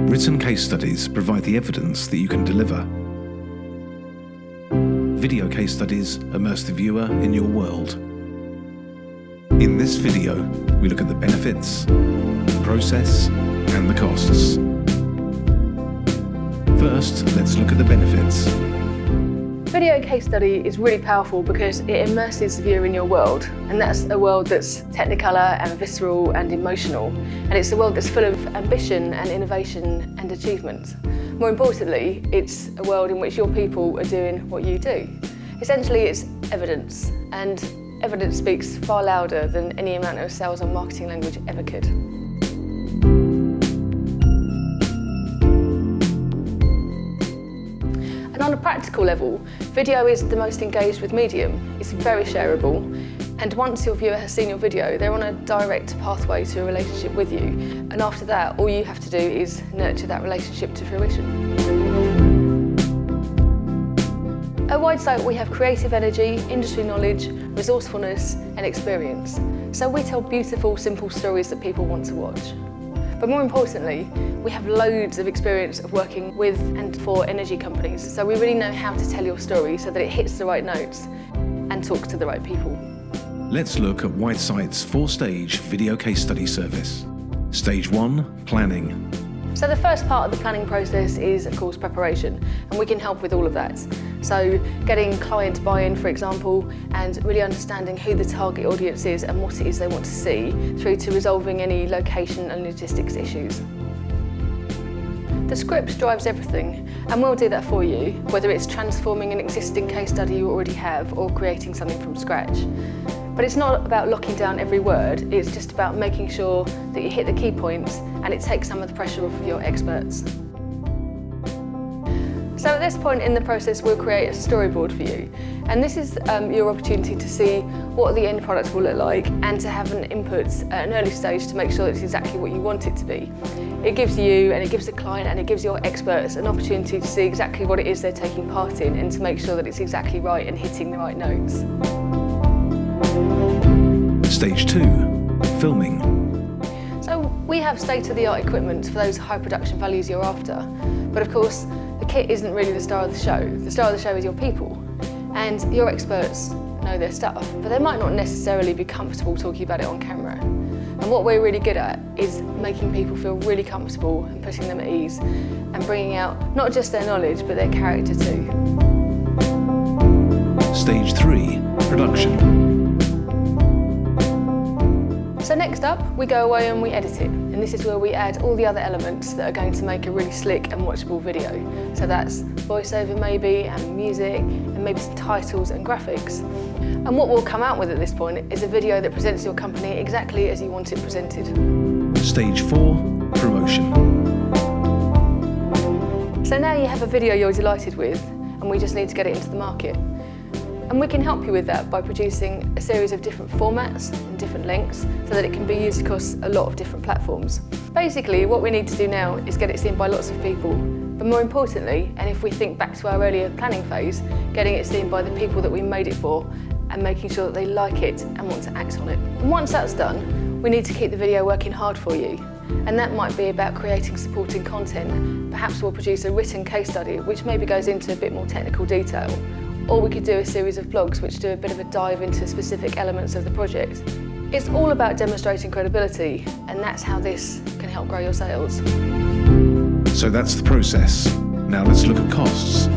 Written case studies provide the evidence that you can deliver. Video case studies immerse the viewer in your world. In this video, we look at the benefits, the process, and the costs. First, let's look at the benefits. Video case study is really powerful because it immerses the viewer in your world, and that's a world that's technicolor and visceral and emotional, and it's a world that's full of ambition and innovation and achievement. More importantly, it's a world in which your people are doing what you do. Essentially, it's evidence, and evidence speaks far louder than any amount of sales or marketing language ever could. And on a practical level, video is the most engaged with medium. It's very shareable, and once your viewer has seen your video, they're on a direct pathway to a relationship with you. And after that, all you have to do is nurture that relationship to fruition. At Widesight, we have creative energy, industry knowledge, resourcefulness, and experience. So we tell beautiful, simple stories that people want to watch. But more importantly, we have loads of experience of working with and for energy companies, so we really know how to tell your story so that it hits the right notes and talks to the right people. Let's look at Widesight's 4-stage video case study service. Stage 1, planning. So the first part of the planning process is, of course, preparation, and we can help with all of that. So getting client buy-in, for example, and really understanding who the target audience is and what it is they want to see, through to resolving any location and logistics issues. The script drives everything, and we'll do that for you, whether it's transforming an existing case study you already have or creating something from scratch. But it's not about locking down every word, it's just about making sure that you hit the key points and it takes some of the pressure off of your experts. So at this point in the process, we'll create a storyboard for you. And this is your opportunity to see what the end product will look like and to have an input at an early stage to make sure it's exactly what you want it to be. It gives you, and it gives the client, and it gives your experts an opportunity to see exactly what it is they're taking part in and to make sure that it's exactly right and hitting the right notes. Stage 2, filming. So we have state-of-the-art equipment for those high production values you're after. But of course, the kit isn't really the star of the show. The star of the show is your people. And your experts know their stuff, but they might not necessarily be comfortable talking about it on camera. And what we're really good at is making people feel really comfortable and putting them at ease and bringing out not just their knowledge, but their character too. Stage 3, production. So next up, we go away and we edit it. And this is where we add all the other elements that are going to make a really slick and watchable video. So that's voiceover maybe, and music, and maybe some titles and graphics. And what we'll come out with at this point is a video that presents your company exactly as you want it presented. Stage 4, promotion. So now you have a video you're delighted with, and we just need to get it into the market. And we can help you with that by producing a series of different formats and different lengths so that it can be used across a lot of different platforms. Basically, what we need to do now is get it seen by lots of people, but more importantly, and if we think back to our earlier planning phase, getting it seen by the people that we made it for and making sure that they like it and want to act on it. And once that's done, we need to keep the video working hard for you. And that might be about creating supporting content. Perhaps we'll produce a written case study which maybe goes into a bit more technical detail. Or we could do a series of blogs which do a bit of a dive into specific elements of the project. It's all about demonstrating credibility, and that's how this can help grow your sales. So that's the process. Now let's look at costs.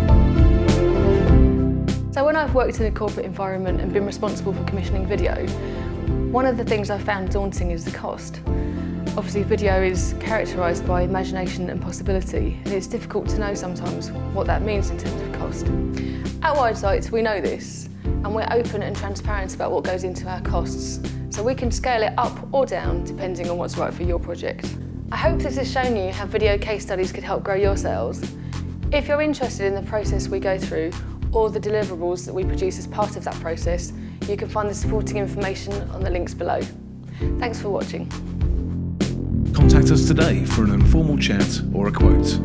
So when I've worked in a corporate environment and been responsible for commissioning video, one of the things I've found daunting is the cost. Obviously, video is characterised by imagination and possibility, and it's difficult to know sometimes what that means in terms of cost. At Widesight, we know this, and we're open and transparent about what goes into our costs, so we can scale it up or down depending on what's right for your project. I hope this has shown you how video case studies could help grow your sales. If you're interested in the process we go through or the deliverables that we produce as part of that process, you can find the supporting information on the links below. Thanks for watching. Contact us today for an informal chat or a quote.